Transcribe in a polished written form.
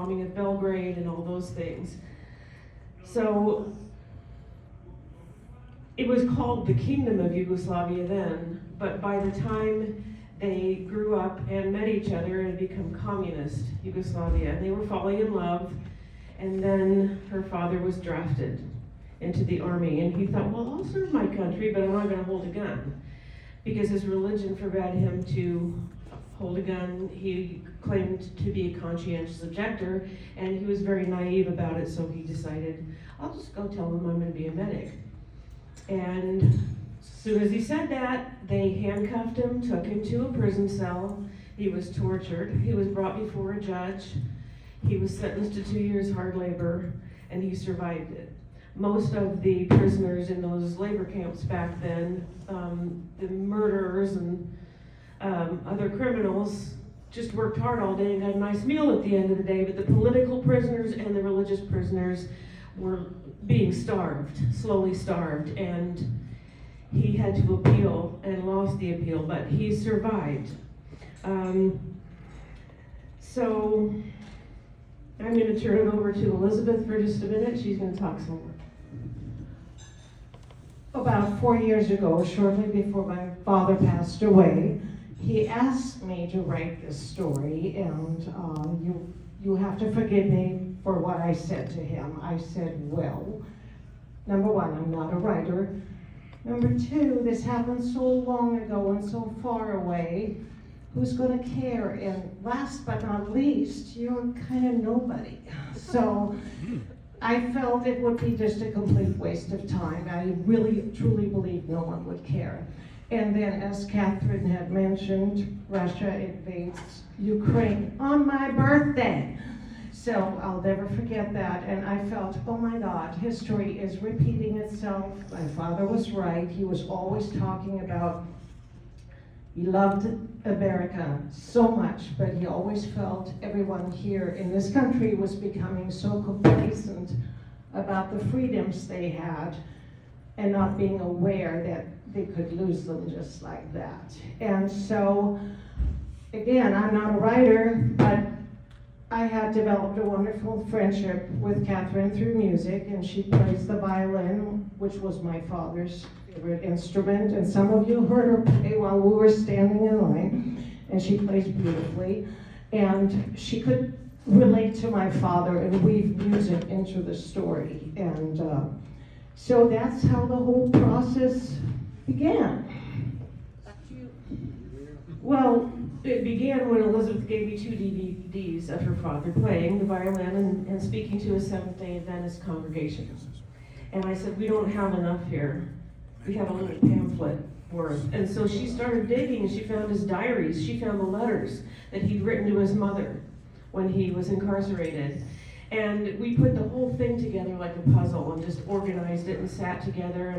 bombing of Belgrade and all those things. So it was called the Kingdom of Yugoslavia then, but by the time they grew up and met each other, it had become communist Yugoslavia. And they were falling in love, and then her father was drafted into the army, and he thought, well, I'll serve my country, but I'm not going to hold a gun, because his religion forbade him to hold a gun. He claimed to be a conscientious objector, and he was very naive about it, so he decided, I'll just go tell them I'm going to be a medic. And as soon as he said that, they handcuffed him, took him to a prison cell. He was tortured. He was brought before a judge. He was sentenced to 2 years hard labor, and he survived it. Most of the prisoners in those labor camps back then, the murderers and other criminals, just worked hard all day and got a nice meal at the end of the day, but the political prisoners and the religious prisoners were being starved, slowly starved, and he had to appeal and lost the appeal, but he survived. So I'm going to turn it over to Elizabeth for just a minute. She's going to talk some more. About 4 years ago, shortly before my father passed away, he asked me to write this story, and you have to forgive me for what I said to him. I said, well, number one, I'm not a writer. Number two, this happened so long ago and so far away. Who's going to care? And last but not least, you're kind of nobody. So I felt it would be just a complete waste of time. I really, truly believe no one would care. And then, as Catherine had mentioned, Russia invades Ukraine on my birthday. So I'll never forget that. And I felt, oh my God, history is repeating itself. My father was right. He was always talking about, he loved America so much, but he always felt everyone here in this country was becoming so complacent about the freedoms they had and not being aware that they could lose them just like that. And so, again, I'm not a writer, but I had developed a wonderful friendship with Catherine through music, and she plays the violin, which was my father's favorite instrument, and some of you heard her play while we were standing in line, and she plays beautifully, and she could relate to my father and weave music into the story, and so that's how the whole process began. Well, it began when Elizabeth gave me 2 DVDs of her father playing the violin and speaking to a Seventh-day Adventist congregation. And I said, we don't have enough here. We have a little pamphlet worth. And so she started digging, and she found his diaries. She found the letters that he'd written to his mother when he was incarcerated. And we put the whole thing together like a puzzle and just organized it and sat together.